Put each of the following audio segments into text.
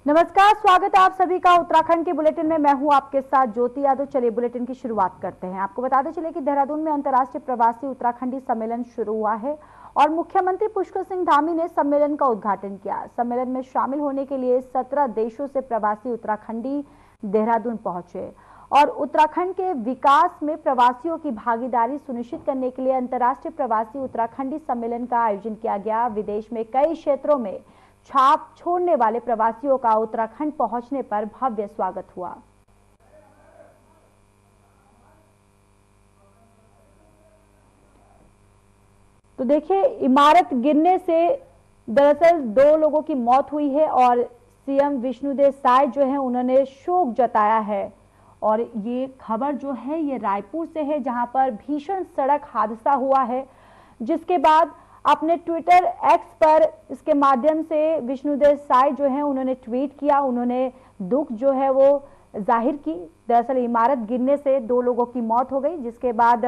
नमस्कार, स्वागत है आप सभी का उत्तराखंड के बुलेटिन में। मैं हूं आपके साथ ज्योति यादव। चलिए बुलेटिन की शुरुआत करते हैं। आपको बताते चले कि देहरादून में अंतर्राष्ट्रीय प्रवासी उत्तराखंडी सम्मेलन शुरू हुआ है और मुख्यमंत्री पुष्कर सिंह धामी ने सम्मेलन का उद्घाटन किया। सम्मेलन में शामिल होने के लिए 17 देशों से प्रवासी उत्तराखंडी देहरादून पहुंचे और उत्तराखंड के विकास में प्रवासियों की भागीदारी सुनिश्चित करने के लिए अंतर्राष्ट्रीय प्रवासी उत्तराखंडी सम्मेलन का आयोजन किया गया। विदेश में कई क्षेत्रों में छाप छोड़ने वाले प्रवासियों का उत्तराखंड पहुंचने पर भव्य स्वागत हुआ। तो देखिए, इमारत गिरने से दरअसल 2 लोगों की मौत हुई है और सीएम विष्णुदेव साय जो है उन्होंने शोक जताया है। और ये खबर जो है ये रायपुर से है, जहां पर भीषण सड़क हादसा हुआ है, जिसके बाद अपने ट्विटर एक्स पर इसके माध्यम से विष्णुदेव साय जो है उन्होंने ट्वीट किया। उन्होंने दुख जो है वो जाहिर की। दरअसल इमारत गिरने से 2 लोगों की मौत हो गई, जिसके बाद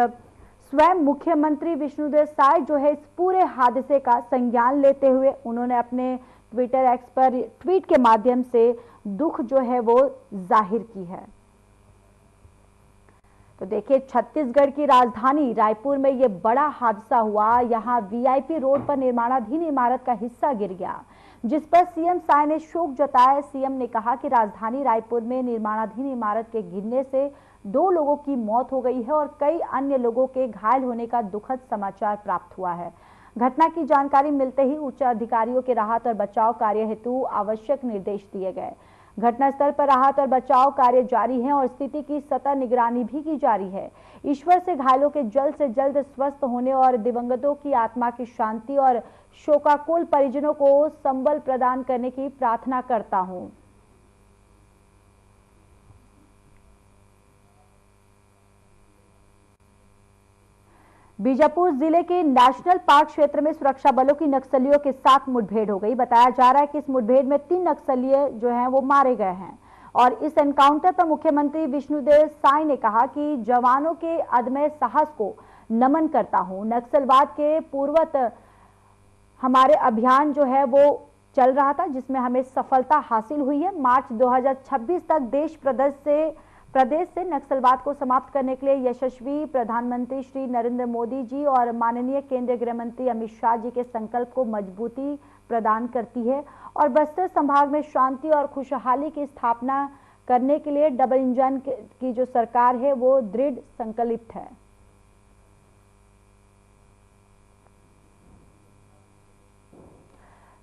स्वयं मुख्यमंत्री विष्णुदेव साय जो है इस पूरे हादसे का संज्ञान लेते हुए उन्होंने अपने ट्विटर एक्स पर ट्वीट के माध्यम से दुख जो है वो जाहिर की है। तो देखिए, छत्तीसगढ़ की राजधानी रायपुर में ये बड़ा हादसा हुआ। यहाँ वीआईपी रोड पर निर्माणाधीन इमारत का हिस्सा गिर गया, जिस पर सीएम साय ने शोक जताया। सीएम ने कहा कि राजधानी रायपुर में निर्माणाधीन इमारत के गिरने से 2 लोगों की मौत हो गई है और कई अन्य लोगों के घायल होने का दुखद समाचार प्राप्त हुआ है। घटना की जानकारी मिलते ही उच्च अधिकारियों के राहत और बचाव कार्य हेतु आवश्यक निर्देश दिए गए। घटनास्थल पर राहत और बचाव कार्य जारी है और स्थिति की सतत निगरानी भी की जा रही है। ईश्वर से घायलों के जल्द से जल्द स्वस्थ होने और दिवंगतों की आत्मा की शांति और शोकाकुल परिजनों को संबल प्रदान करने की प्रार्थना करता हूं। बीजापुर जिले के नेशनल पार्क क्षेत्र में सुरक्षा बलों की नक्सलियों के साथ मुठभेड़ हो गई। बताया जा रहा है कि इस मुठभेड़ में 3 नक्सली जो हैं वो मारे गए हैं और इस एनकाउंटर पर मुख्यमंत्री विष्णुदेव साय ने कहा कि जवानों के अदम्य साहस को नमन करता हूं। नक्सलवाद के पूर्वत हमारे अभियान जो है वो चल रहा था, जिसमें हमें सफलता हासिल हुई है। मार्च 2026 तक प्रदेश से नक्सलवाद को समाप्त करने के लिए यशस्वी प्रधानमंत्री श्री नरेंद्र मोदी जी और माननीय केंद्रीय गृह मंत्री अमित शाह जी के संकल्प को मजबूती प्रदान करती है और बस्तर संभाग में शांति और खुशहाली की स्थापना करने के लिए डबल इंजन की जो सरकार है वो दृढ़ संकल्पित है।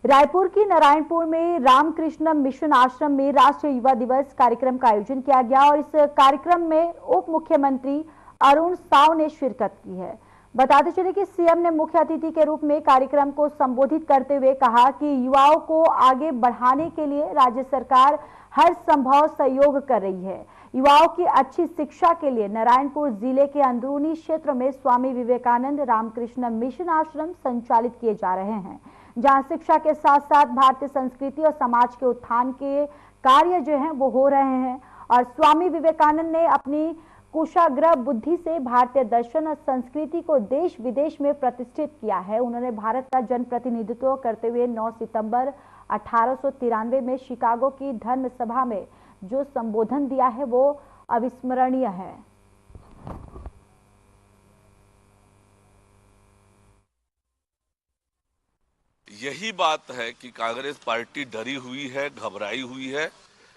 रायपुर की नारायणपुर में रामकृष्ण मिशन आश्रम में राष्ट्रीय युवा दिवस कार्यक्रम का आयोजन किया गया और इस कार्यक्रम में उप मुख्यमंत्री अरुण साव ने शिरकत की है। बताते चले कि सीएम ने मुख्य अतिथि के रूप में कार्यक्रम को संबोधित करते हुए कहा कि युवाओं को आगे बढ़ाने के लिए राज्य सरकार हर संभव सहयोग कर रही है। युवाओं की अच्छी शिक्षा के लिए नारायणपुर जिले के अंदरूनी क्षेत्र में स्वामी विवेकानंद रामकृष्ण मिशन आश्रम संचालित किए जा रहे हैं, जहां शिक्षा के साथ साथ भारतीय संस्कृति और समाज के उत्थान के कार्य जो हैं वो हो रहे हैं। और स्वामी विवेकानंद ने अपनी कुशाग्र बुद्धि से भारतीय दर्शन और संस्कृति को देश विदेश में प्रतिष्ठित किया है। उन्होंने भारत का जनप्रतिनिधित्व करते हुए 9 सितंबर 1893 में शिकागो की धर्म सभा में जो संबोधन दिया है वो अविस्मरणीय है। यही बात है कि कांग्रेस पार्टी डरी हुई है, घबराई हुई है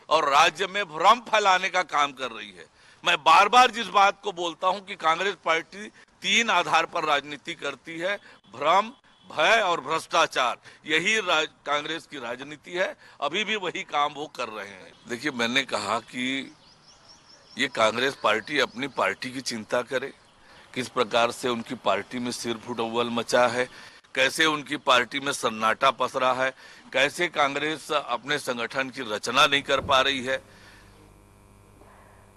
और राज्य में भ्रम फैलाने का काम कर रही है। मैं बार बार जिस बात को बोलता हूं कि कांग्रेस पार्टी 3 आधार पर राजनीति करती है, भ्रम, भय और भ्रष्टाचार। यही कांग्रेस की राजनीति है। अभी भी वही काम वो कर रहे हैं। देखिए, मैंने कहा कि ये कांग्रेस पार्टी अपनी पार्टी की चिंता करे, किस प्रकार से उनकी पार्टी में सिर फुटौल मचा है, कैसे उनकी पार्टी में सन्नाटा पसरा है, कैसे कांग्रेस अपने संगठन की रचना नहीं कर पा रही है।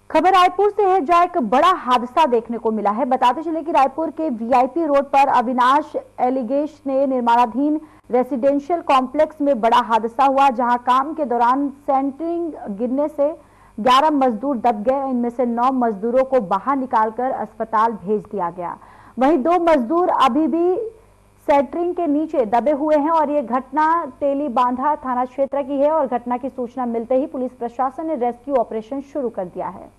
खबर रायपुर से है, जहां एक बड़ा हादसा देखने को मिला है। बताते चले कि रायपुर के वीआईपी रोड पर अविनाश एलिगेश ने निर्माणाधीन रेसिडेंशियल कॉम्प्लेक्स में बड़ा हादसा हुआ, जहां काम के दौरान सेंटरिंग गिरने से 11 मजदूर दब गए। इनमें से 9 मजदूरों को बाहर निकालकर अस्पताल भेज दिया गया। वहीं 2 मजदूर अभी भी सेंटरिंग के नीचे दबे हुए हैं और ये घटना तेली बांधा थाना क्षेत्र की है और घटना की सूचना मिलते ही पुलिस प्रशासन ने रेस्क्यू ऑपरेशन शुरू कर दिया है।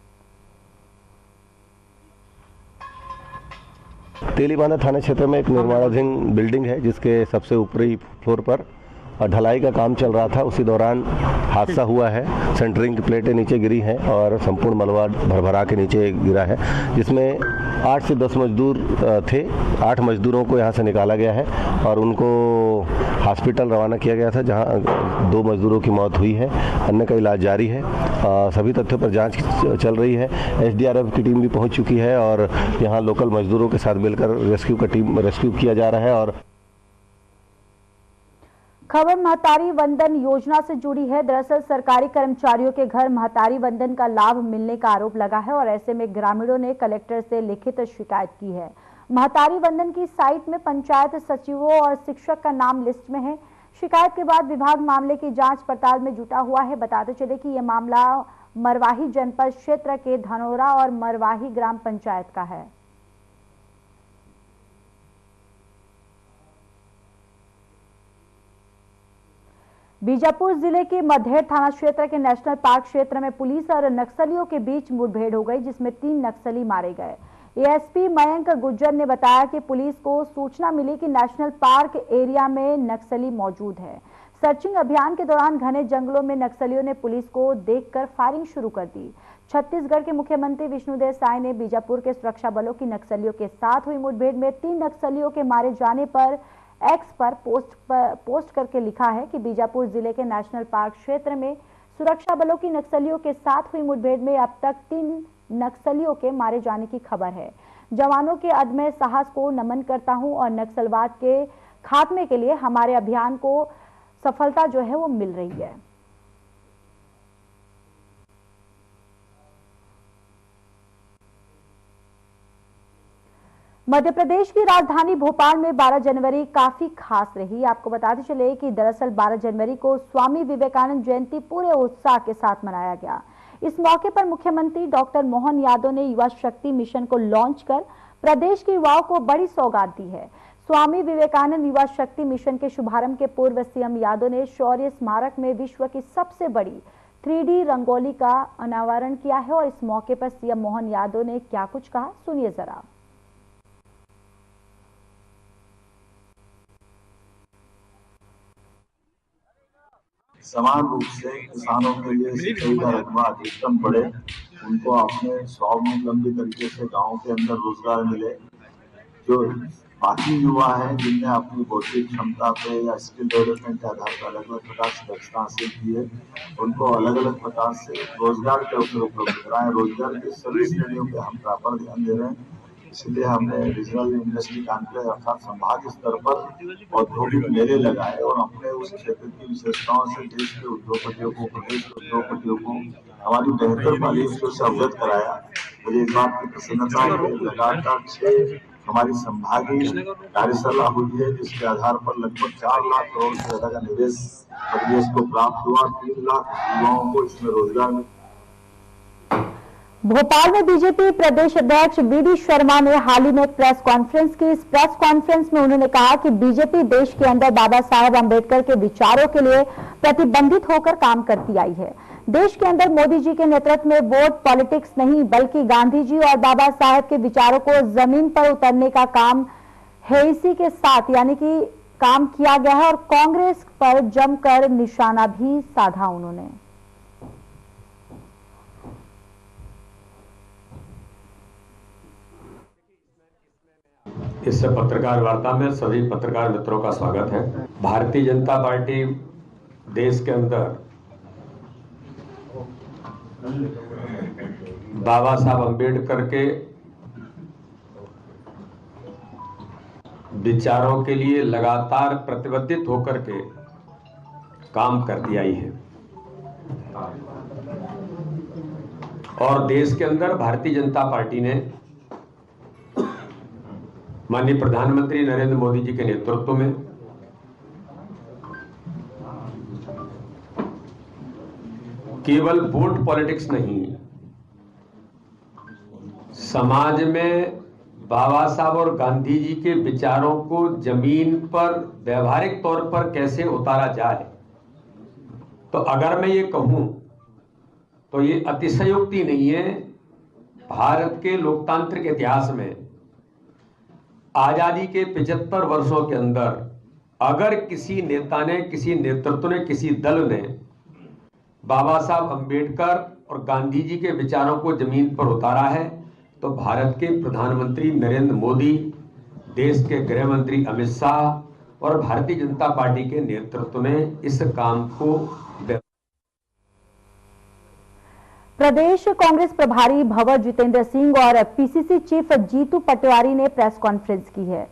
तेलीबांधा थाना क्षेत्र में एक निर्माणाधीन बिल्डिंग है जिसके सबसे ऊपरी फ्लोर पर ढलाई का काम चल रहा था। उसी दौरान हादसा हुआ है। सेंटरिंग की प्लेटें नीचे गिरी हैं और संपूर्ण मलबा भरभरा के नीचे गिरा है, जिसमें 8 से 10 मजदूर थे। 8 मजदूरों को यहां से निकाला गया है और उनको हॉस्पिटल रवाना किया गया था, जहां 2 मजदूरों की मौत हुई है, अन्य का इलाज जारी है। सभी तथ्यों पर जांच चल रही है। एसडीआरएफ की टीम भी पहुंच चुकी है और यहां लोकल मजदूरों के साथ मिलकर रेस्क्यू किया जा रहा है। और खबर महतारी वंदन योजना से जुड़ी है। दरअसल सरकारी कर्मचारियों के घर महतारी वंदन का लाभ मिलने का आरोप लगा है और ऐसे में ग्रामीणों ने कलेक्टर से लिखित शिकायत की है। महतारी वंदन की साइट में पंचायत सचिवों और शिक्षक का नाम लिस्ट में है। शिकायत के बाद विभाग मामले की जांच पड़ताल में जुटा हुआ है। बताते चले कि यह मामला मरवाही जनपद क्षेत्र के धनोरा और मरवाही ग्राम पंचायत का है। बीजापुर जिले के मधेर थाना क्षेत्र के नेशनल पार्क क्षेत्र में पुलिस और नक्सलियों के बीच मुठभेड़ हो गई, जिसमें 3 नक्सली मारे गए। एएसपी मयंक गुज्जर ने बताया कि पुलिस को सूचना मिली कि नेशनल पार्क एरिया में नक्सली मौजूद है। सर्चिंग अभियान के दौरान घने जंगलों में नक्सलियों ने पुलिस को देखकर फायरिंग शुरू कर दी। छत्तीसगढ़ के मुख्यमंत्री विष्णुदेव साय ने बीजापुर के सुरक्षा बलों की नक्सलियों के साथ हुई मुठभेड़ में 3 नक्सलियों के मारे जाने पर एक्स पर पोस्ट करके लिखा है कि बीजापुर जिले के नेशनल पार्क क्षेत्र में सुरक्षा बलों की नक्सलियों के साथ हुई मुठभेड़ में अब तक 3 नक्सलियों के मारे जाने की खबर है। जवानों के अदम्य साहस को नमन करता हूं और नक्सलवाद के खात्मे के लिए हमारे अभियान को सफलता जो है वो मिल रही है। मध्य प्रदेश की राजधानी भोपाल में 12 जनवरी काफी खास रही। आपको बताते चले कि दरअसल 12 जनवरी को स्वामी विवेकानंद जयंती पूरे उत्साह के साथ मनाया गया। इस मौके पर मुख्यमंत्री डॉक्टर मोहन यादव ने युवा शक्ति मिशन को लॉन्च कर प्रदेश के युवाओं को बड़ी सौगात दी है। स्वामी विवेकानंद युवा शक्ति मिशन के शुभारंभ के पूर्व सीएम यादव ने शौर्य स्मारक में विश्व की सबसे बड़ी 3D रंगोली का अनावरण किया है और इस मौके पर सीएम मोहन यादव ने क्या कुछ कहा, सुनिए जरा। समान रूप से किसानों के लिए सिंचाई का रकबा अधिकतम बढ़े, उनको अपने स्वावलंबी तरीके से गांव के अंदर रोजगार मिले। जो बाकी युवा हैं जिनने अपनी बौद्धिक क्षमता पे या स्किल डेवलपमेंट के आधार पर अलग अलग प्रकार से दक्षता हासिल की है, उनको अलग अलग प्रकार से रोजगार के अवसर उपलब्ध कराएं। रोजगार की सभी श्रेणियों पे हम प्रॉपर ध्यान दे रहे हैं। इसलिए हमने रीजनल इंडस्ट्री कॉन्क्लेव अर्थात संभाग स्तर पर औद्योगिक मेले लगाए और अपने उस क्षेत्र की विशेषताओं से देश के उद्योगपतियों को, प्रदेश के उद्योगपतियों को हमारी बेहतर पॉलिसियों से अवगत कराया। मुझे इस बात की प्रसन्नता है कि लगातार 6 हमारी संभागीय कार्यशाला हुई है, जिसके आधार पर लगभग 4 लाख करोड़ से ज्यादा का निवेश प्रदेश को प्राप्त हुआ। 3 लाख युवाओं को इसमें रोजगार मिला। भोपाल में बीजेपी प्रदेश अध्यक्ष बीडी शर्मा ने हाल ही में प्रेस कॉन्फ्रेंस की। इस प्रेस कॉन्फ्रेंस में उन्होंने कहा कि बीजेपी देश के अंदर बाबा साहेब अंबेडकर के विचारों के लिए प्रतिबंधित होकर काम करती आई है। देश के अंदर मोदी जी के नेतृत्व में वोट पॉलिटिक्स नहीं बल्कि गांधी जी और बाबा साहेब के विचारों को जमीन पर उतरने का काम है। इसी के साथ यानी कि काम किया गया है और कांग्रेस पर जमकर निशाना भी साधा उन्होंने। इस पत्रकार वार्ता में सभी पत्रकार मित्रों का स्वागत है। भारतीय जनता पार्टी देश के अंदर बाबा साहब अंबेडकर के विचारों के लिए लगातार प्रतिबद्धित होकर के काम करती आई है और देश के अंदर भारतीय जनता पार्टी ने माननीय प्रधानमंत्री नरेंद्र मोदी जी के नेतृत्व में केवल वोट पॉलिटिक्स नहीं, समाज में बाबा साहब और गांधी जी के विचारों को जमीन पर व्यवहारिक तौर पर कैसे उतारा जाए, तो अगर मैं ये कहूं तो ये अतिशयोक्ति नहीं है। भारत के लोकतांत्रिक इतिहास में आजादी के 75 वर्षों के अंदर अगर किसी नेता ने, किसी नेतृत्व ने, किसी दल ने बाबा साहब अंबेडकर और गांधी जी के विचारों को जमीन पर उतारा है तो भारत के प्रधानमंत्री नरेंद्र मोदी, देश के गृह मंत्री अमित शाह और भारतीय जनता पार्टी के नेतृत्व ने इस काम को। प्रदेश कांग्रेस प्रभारी भंवर जितेंद्र सिंह और पीसीसी चीफ जीतू पटवारी ने प्रेस कॉन्फ्रेंस की है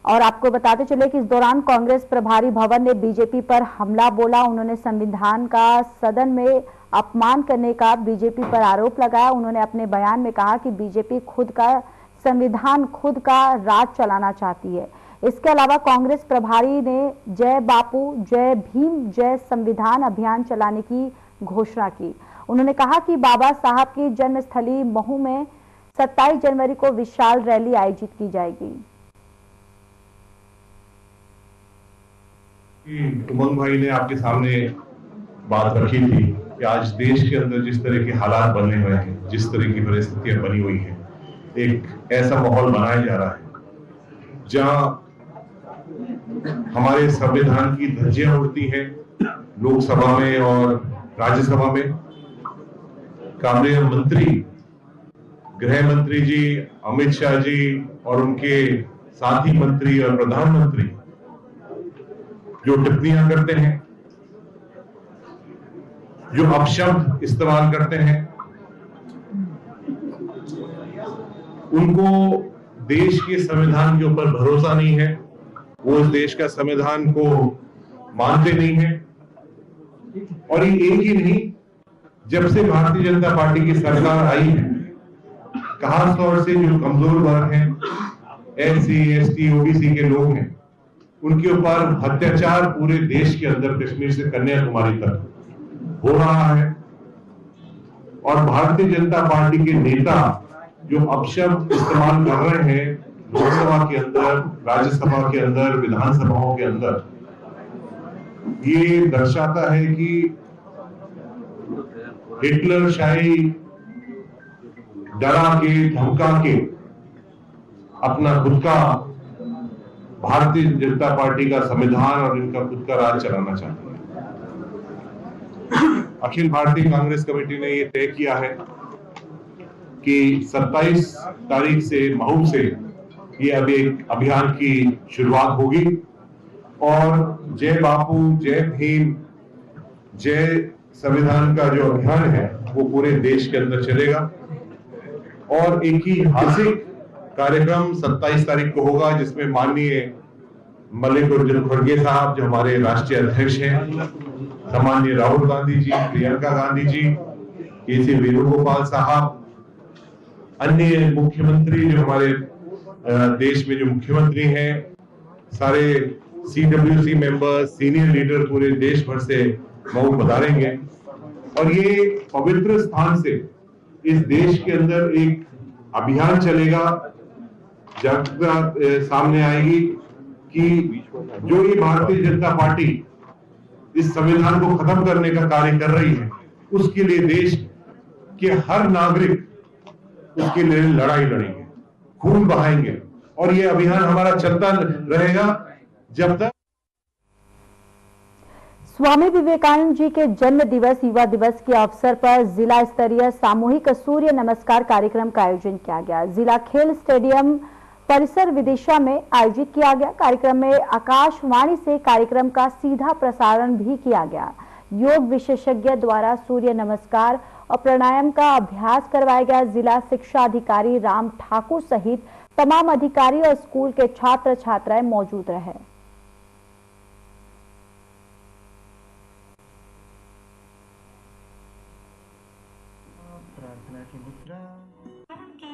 और आपको बताते चले कि इस दौरान कांग्रेस प्रभारी भंवर ने बीजेपी पर हमला बोला। उन्होंने संविधान का सदन में अपमान करने का बीजेपी पर आरोप लगाया। उन्होंने अपने बयान में कहा कि बीजेपी खुद का संविधान, खुद का राज चलाना चाहती है। इसके अलावा कांग्रेस प्रभारी ने जय बापू, जय भीम, जय संविधान अभियान चलाने की घोषणा की। उन्होंने कहा कि बाबा साहब की जन्मस्थली महू में 27 जनवरी को विशाल रैली आयोजित की जाएगी। उमंग भाई ने आपके सामने बात रखी थी कि आज देश के अंदर जिस तरह के हालात बने हुए हैं, जिस तरह की परिस्थितियां बनी हुई हैं, एक ऐसा माहौल बनाया जा रहा है जहां हमारे संविधान की धज्जियां उड़ती हैं लोकसभा में और राज्यसभा में। काबिल मंत्री, गृह मंत्री जी, अमित शाह जी और उनके साथी मंत्री और प्रधानमंत्री जो टिप्पणियां करते हैं, जो अपशब्द इस्तेमाल करते हैं, उनको देश के संविधान के ऊपर भरोसा नहीं है, वो इस देश का संविधान को मानते नहीं है। और ये एक ही नहीं, जब से भारतीय जनता पार्टी की सरकार आई है, खास तौर से जो कमजोर वर्ग हैं, एससी, एसटी, ओबीसी के लोग हैं, उनके ऊपर अत्याचार पूरे देश के अंदर कश्मीर से कन्याकुमारी तक हो रहा है। और भारतीय जनता पार्टी के नेता जो अपशब्द इस्तेमाल कर रहे हैं लोकसभा के अंदर, राज्यसभा के अंदर, विधानसभाओं के अंदर, ये दर्शाता है कि हिटलर शाही डरा के, धमका के अपना खुद का भारतीय जनता पार्टी का संविधान और इनका खुद का राज चलाना चाहते हैं। अखिल भारतीय कांग्रेस कमेटी ने यह तय किया है कि 27 तारीख से महू से ये अभी एक अभियान की शुरुआत होगी और जय बापू, जय भीम, जय संविधान का जो अभियान है वो पूरे देश के अंदर चलेगा। और एक ही ऐतिहासिक कार्यक्रम 27 तारीख को होगा जिसमें माननीय मल्लिकार्जुन खड़गे साहब जो हमारे राष्ट्रीय अध्यक्ष हैं, सम्माननीय राहुल गांधी जी, प्रियंका गांधी जी, के.सी. वेणुगोपाल साहब, अन्य मुख्यमंत्री जो हमारे देश में जो मुख्यमंत्री हैं, सारे CWC मेंबर्स, सीनियर लीडर पूरे देश भर से महू पधारेंगे। और ये पवित्र स्थान से इस देश के अंदर एक अभियान चलेगा, जब सामने आएगी कि जो ये भारतीय जनता पार्टी इस संविधान को खत्म करने का कार्य कर रही है, उसके लिए देश के हर नागरिक उसके लिए लड़ाई लड़ेंगे, खून बहाएंगे। और ये अभियान हमारा चलता रहेगा जब तक। स्वामी विवेकानंद जी के जन्म दिवस, युवा दिवस के अवसर पर जिला स्तरीय सामूहिक सूर्य नमस्कार कार्यक्रम का आयोजन किया गया। जिला खेल स्टेडियम परिसर विदिशा में आयोजित किया गया। कार्यक्रम में आकाशवाणी से कार्यक्रम का सीधा प्रसारण भी किया गया। योग विशेषज्ञ द्वारा सूर्य नमस्कार और प्राणायाम का अभ्यास करवाया गया। जिला शिक्षा अधिकारी राम ठाकुर सहित तमाम अधिकारी और स्कूल के छात्र छात्राएं मौजूद रहे।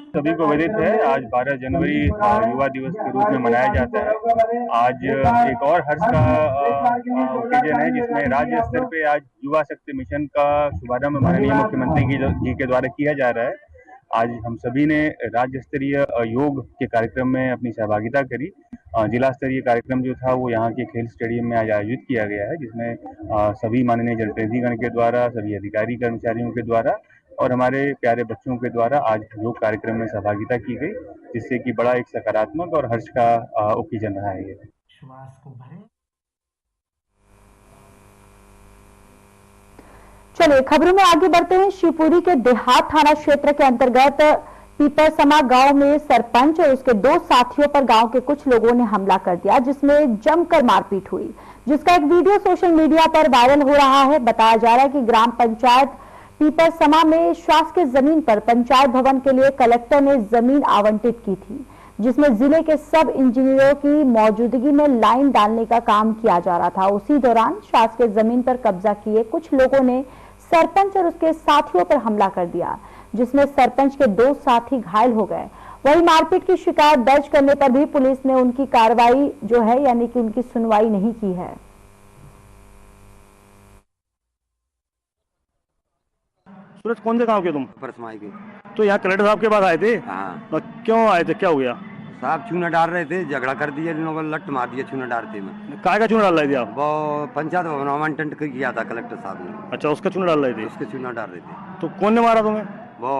सभी को विदित है, आज 12 जनवरी युवा दिवस के रूप में मनाया जाता है। आज एक और हर्ष का ओकेजन है जिसमें राज्य स्तर पे आज युवा शक्ति मिशन का शुभारंभ माननीय मुख्यमंत्री जी के द्वारा किया जा रहा है। आज हम सभी ने राज्य स्तरीय योग के कार्यक्रम में अपनी सहभागिता करी। जिला स्तरीय कार्यक्रम जो था वो यहाँ के खेल स्टेडियम में आज आयोजित किया गया है, जिसमें सभी माननीय जनप्रतिनिधिगण के द्वारा, सभी अधिकारी कर्मचारियों के द्वारा और हमारे प्यारे बच्चों के द्वारा आज योग कार्यक्रम में सहभागिता की गई, जिससे कि बड़ा एक सकारात्मक और हर्ष का ओकेजन रहा है। चलिए खबरों में आगे बढ़ते हैं। शिवपुरी के देहात थाना क्षेत्र के अंतर्गत पीपरसमा गांव में सरपंच और उसके 2 साथियों पर गांव के कुछ लोगों ने हमला कर दिया, जिसमें जमकर मारपीट हुई, जिसका एक वीडियो सोशल मीडिया पर वायरल हो रहा है। बताया जा रहा है कि ग्राम पंचायत पीपरसमा में शासकीय जमीन पर पंचायत भवन के लिए कलेक्टर ने जमीन आवंटित की थी, जिसमें जिले के सब इंजीनियरों की मौजूदगी में लाइन डालने का काम किया जा रहा था। उसी दौरान शासकीय जमीन पर कब्जा किए कुछ लोगों ने सरपंच और उसके साथियों पर हमला कर दिया, जिसमें सरपंच के 2 साथी घायल हो गए। वहीं मारपीट की शिकायत दर्ज करने पर भी पुलिस ने उनकी कार्रवाई जो है यानी कि उनकी सुनवाई नहीं की है। सूरज, कौन से गांव के तुम? परसमाई के। तो यहाँ कलेक्टर साहब के पास आए थे? हाँ। तो क्यों आए थे, क्या हो गया? साहब चूना डाल रहे थे, झगड़ा कर दिया, लट मार दिया चूना डालते में। काय का चूना डाल रहे थे आप? वो पंचायत भवन आवंटन किया था कलेक्टर साहब ने। अच्छा, उसका चूना डाल रहे थे? उसके चूना डाल रहे थे। तो कौन ने मारा तुम्हें? वो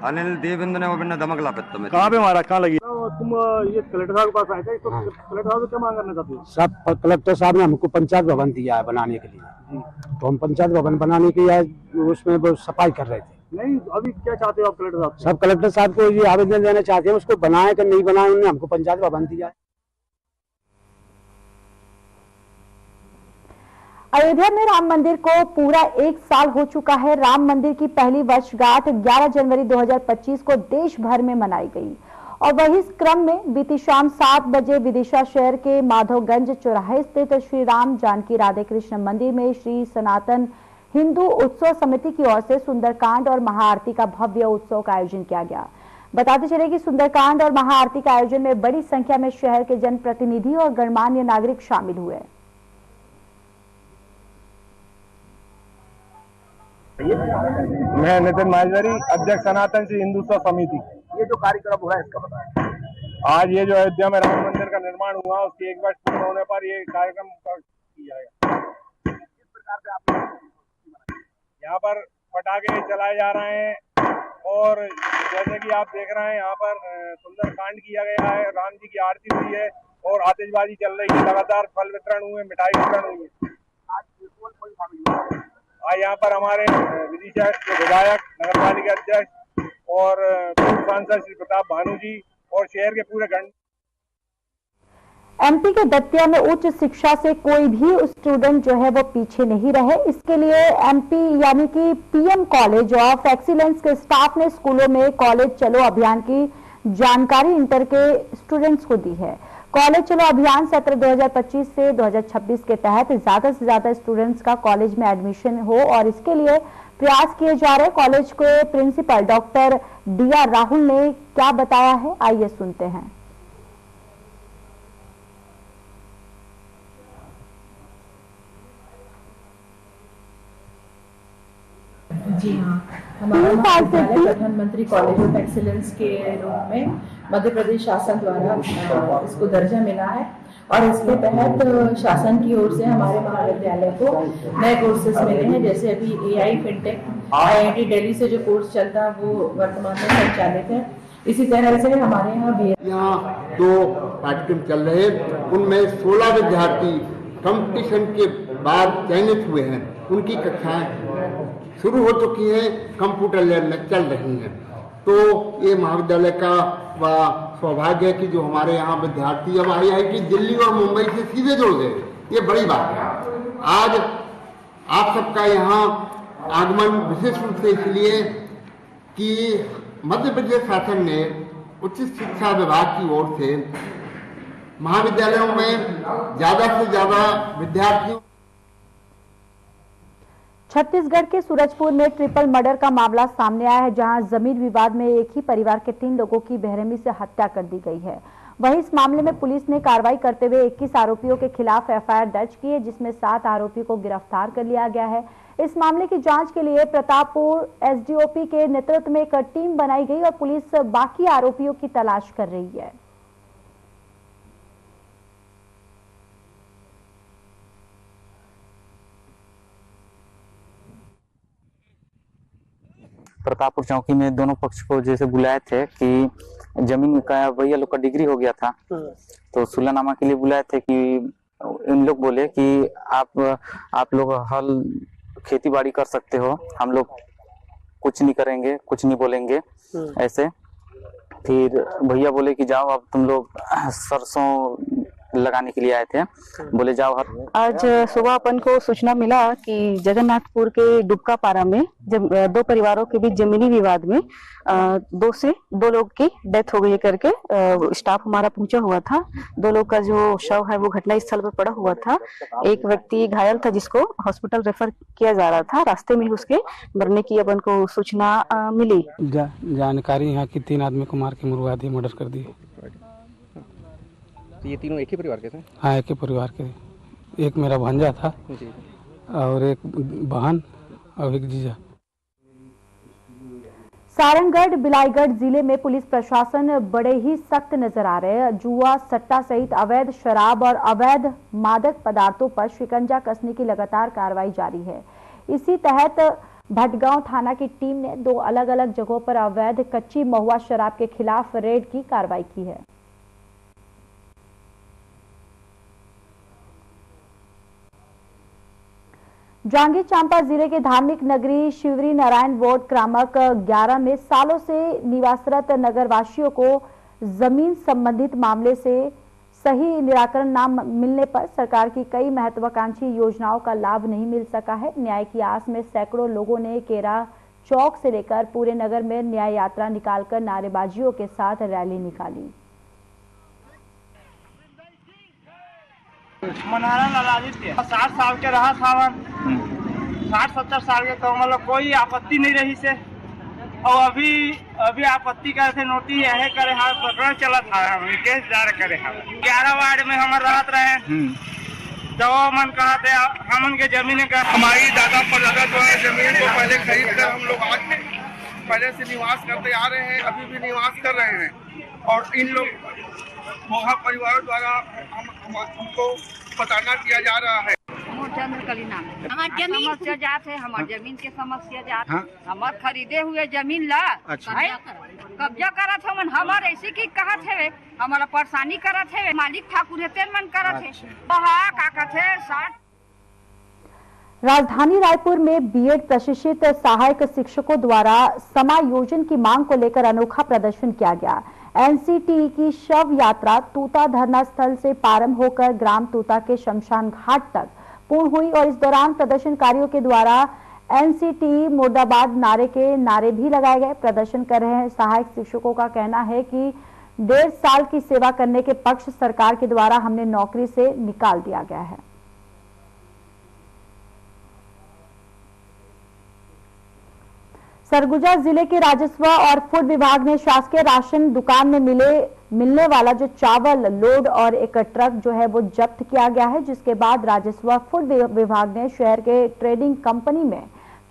अनिल देवेंद्र ने, वो बिना दमकला पे तुम्हें। कहाँ पे मारा, कहाँ लगी? तुम ये कलेक्टर साहब के पास आए थे, तो कलेक्टर साहब से क्या मांग करना चाहते हो? सब कलेक्टर साहब ने हमको पंचायत भवन दिया है बनाने के लिए, तो हम पंचायत भवन बनाने के लिए उसमें वो सफाई कर रहे थे। नहीं, अभी क्या चाहते हो आप कलेक्टर साहब? सब कलेक्टर साहब को ये आवेदन देना चाहते हैं, उसको बनाए कि नहीं बनाए, उन्होंने हमको पंचायत भवन दिया है। अयोध्या में राम मंदिर को पूरा 1 साल हो चुका है। राम मंदिर की पहली वर्षगांठ 11 जनवरी 2025 को देश भर में मनाई गई और वही इस क्रम में बीती शाम 7 बजे विदिशा शहर के माधवगंज चौराहे स्थित श्री राम जानकी राधे कृष्ण मंदिर में श्री सनातन हिंदू उत्सव समिति की ओर से सुंदरकांड और महाआरती का भव्य उत्सव का आयोजन किया गया। बताते चले कि सुंदरकांड और महाआरती के आयोजन में बड़ी संख्या में शहर के जनप्रतिनिधि और गणमान्य नागरिक शामिल हुए। मैं नितिन माजवारी, अध्यक्ष सनातन श्री हिंदू उत्सव समिति। ये जो कार्यक्रम हो रहा है इसका बताएं। आज ये जो अयोध्या में राम मंदिर का निर्माण हुआ, उसके 1 वर्ष पूर्ण होने पर ये कार्यक्रम किया जाएगा। किस प्रकार से आप यहाँ पर पटाखे चलाए जा रहे हैं और जैसे कि आप देख रहे हैं यहाँ पर सुंदरकांड किया गया है, राम जी की आरती हुई है और आतिशबाजी चल रही है, लगातार फल वितरण हुए, मिठाई वितरण हुई है। आज यहाँ पर हमारे विदिशा के विधायक, नगर पालिका अध्यक्ष और पूर्व सांसद श्री प्रताप भानु जी और शहर के पूरे गण। एमपी के दतिया में उच्च शिक्षा से कोई भी स्टूडेंट जो है वो पीछे नहीं रहे, इसके लिए एमपी यानी कि पीएम कॉलेज ऑफ एक्सीलेंस के स्टाफ ने स्कूलों में कॉलेज चलो अभियान की जानकारी इंटर के स्टूडेंट्स को दी है। कॉलेज चलो अभियान सत्र 2025 से 2026 के तहत ज्यादा से ज्यादा स्टूडेंट्स का कॉलेज में एडमिशन हो और इसके लिए प्रयास किए जा रहे। कॉलेज के प्रिंसिपल डॉक्टर DR राहुल ने क्या बताया है, आइए सुनते हैं। जी हाँ, हमारा महाविद्यालय प्रधानमंत्री कॉलेज ऑफ एक्सीलेंस के रूप में मध्य प्रदेश शासन द्वारा इसको दर्जा मिला है और इसके तहत शासन की ओर से हमारे महाविद्यालय को नए कोर्सेज मिले हैं। जैसे अभी AI फिनटेक IIT दिल्ली से जो कोर्स चलता है वो वर्तमान में संचालित है। इसी तरह से हमारे यहाँ 2 पाठ्यक्रम चल रहे हैं, उनमें 16 विद्यार्थी कंपटीशन के बाद चयनित हुए हैं। उनकी कक्षाएं शुरू हो चुकी हैं, कंप्यूटर लैब में चल रही हैं। तो ये महाविद्यालय का सौभाग्य है कि जो हमारे यहाँ विद्यार्थी अब IIT दिल्ली और मुंबई से सीधे जुड़ गए, ये बड़ी बात है। आज आप सबका यहाँ आगमन विशेष रूप से इसलिए कि मध्य प्रदेश शासन ने उच्च शिक्षा विभाग की ओर से महाविद्यालयों में ज्यादा से ज्यादा विद्यार्थियों। छत्तीसगढ़ के सूरजपुर में ट्रिपल मर्डर का मामला सामने आया है, जहां जमीन विवाद में एक ही परिवार के 3 लोगों की बेरहमी से हत्या कर दी गई है। वहीं इस मामले में पुलिस ने कार्रवाई करते हुए 21 आरोपियों के खिलाफ FIR दर्ज की है, जिसमें 7 आरोपी को गिरफ्तार कर लिया गया है। इस मामले की जांच के लिए प्रतापपुर एसडीओपी के नेतृत्व में एक टीम बनाई गई और पुलिस बाकी आरोपियों की तलाश कर रही है। प्रतापपुर चौकी में दोनों पक्ष को जैसे बुलाए थे कि जमीन का भैया लोग का डिग्री हो गया था, तो सुलहनामा के लिए बुलाए थे कि इन लोग बोले कि आप लोग हल खेती बाड़ी कर सकते हो, हम लोग कुछ नहीं करेंगे, कुछ नहीं बोलेंगे ऐसे। फिर भैया बोले कि जाओ अब तुम लोग सरसों लगाने के लिए आए थे, बोले जाओ। आज सुबह अपन को सूचना मिला कि जगन्नाथपुर के डुबका पारा में दो परिवारों के बीच जमीनी विवाद में दो लोग की डेथ हो गई करके स्टाफ हमारा पहुंचा हुआ था। दो लोग का जो शव है वो घटना स्थल पर पड़ा हुआ था। एक व्यक्ति घायल था जिसको हॉस्पिटल रेफर किया जा रहा था। रास्ते में ही उसके मरने की अपन को सूचना मिली। जानकारी यहाँ की 3 आदमी को मार के मुर्गा दिए, मर्डर कर दिए। तो ये तीनों एक ही परिवार के थे? हाँ, एक ही परिवार के। एक मेरा भांजा था और एक बहन और एक जीजा। सारंगढ़ बिलाईगढ़ जिले में पुलिस प्रशासन बड़े ही सख्त नजर आ रहे हैं। जुआ, सट्टा सहित अवैध शराब और अवैध मादक पदार्थों पर शिकंजा कसने की लगातार कार्रवाई जारी है। इसी तहत भटगांव थाना की टीम ने 2 अलग अलग जगहों पर अवैध कच्ची महुआ शराब के खिलाफ रेड की कार्रवाई की है। जांजगीर चांपा जिले के धार्मिक नगरी शिवरी नारायण वार्ड क्रमांक 11 में सालों से निवासरत नगरवासियों को जमीन संबंधित मामले से सही निराकरण न मिलने पर सरकार की कई महत्वाकांक्षी योजनाओं का लाभ नहीं मिल सका है। न्याय की आस में सैकड़ों लोगों ने केरा चौक से लेकर पूरे नगर में न्याय यात्रा निकालकर नारेबाजियों के साथ रैली निकाली। मनहरा लालादित्य 60 साल के रहा था, 60-70 साल के, तो मतलब कोई आपत्ति नहीं रही से। और अभी आपत्ति करे थे, नोटिस यह करे हाल प्रकरण चला था, केस दायर करे हाल। 11 वार्ड में हम रहत रहे, दवा मन कहा थे हमन के जमीन का हमारी दादा पर लगा जो है जमीन को पहले खरीद कर हम लोग आज पहले से निवास करते आ रहे हैं, अभी भी निवास कर रहे हैं। और इन लोग मोहा परिवार द्वारा हमको बताना किया जा रहा है। चंद्रकली नाम हमार जमीन समस्या जात है, हमार जमीन के समस्या जात। हमार खरीदे हुए जमीन ला कब्जा करत है, हमार ऐसे की कहत है, हमारा परेशानी करत है, मालिक ठाकुर है तेन मन करत है। का कहत है 60। राजधानी रायपुर में बीएड प्रशिक्षित सहायक शिक्षकों द्वारा समायोजन की मांग को लेकर अनोखा प्रदर्शन किया गया। एनसीटी की शव यात्रा तूता धरना स्थल से प्रारंभ होकर ग्राम तूता के शमशान घाट तक पूर्ण हुई और इस दौरान प्रदर्शनकारियों के द्वारा एनसीटी मुर्दाबाद नारे भी लगाए गए। प्रदर्शन कर रहे सहायक शिक्षकों का कहना है कि 1.5 साल की सेवा करने के पक्ष सरकार के द्वारा हमने नौकरी से निकाल दिया गया है। सरगुजा जिले के राजस्व और फूड विभाग ने शासकीय राशन दुकान में मिलने वाला जो चावल लोड और एक ट्रक जो है वो जब्त किया गया है, जिसके बाद राजस्व फूड विभाग ने शहर के ट्रेडिंग कंपनी में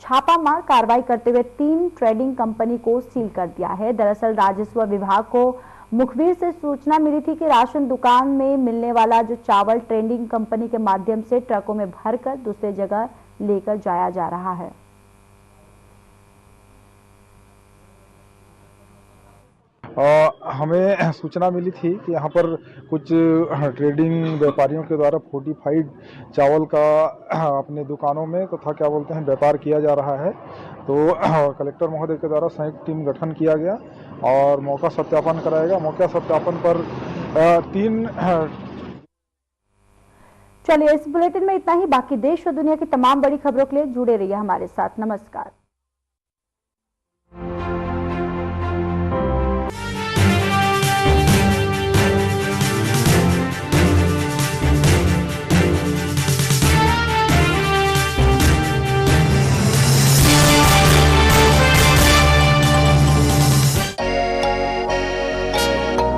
छापामार कार्रवाई करते हुए 3 ट्रेडिंग कंपनी को सील कर दिया है। दरअसल राजस्व विभाग को मुखबिर से सूचना मिली थी कि राशन दुकान में मिलने वाला जो चावल ट्रेडिंग कंपनी के माध्यम से ट्रकों में भरकर दूसरे जगह लेकर जाया जा रहा है। हमें सूचना मिली थी कि यहाँ पर कुछ ट्रेडिंग व्यापारियों के द्वारा फोर्टिफाइड चावल का अपने दुकानों में तथा क्या बोलते हैं व्यापार किया जा रहा है। तो कलेक्टर महोदय के द्वारा संयुक्त टीम गठन किया गया और मौका सत्यापन कराएगा। मौका सत्यापन पर 3। चलिए इस बुलेटिन में इतना ही। बाकी देश और दुनिया की तमाम बड़ी खबरों के लिए जुड़े रहिए हमारे साथ। नमस्कार।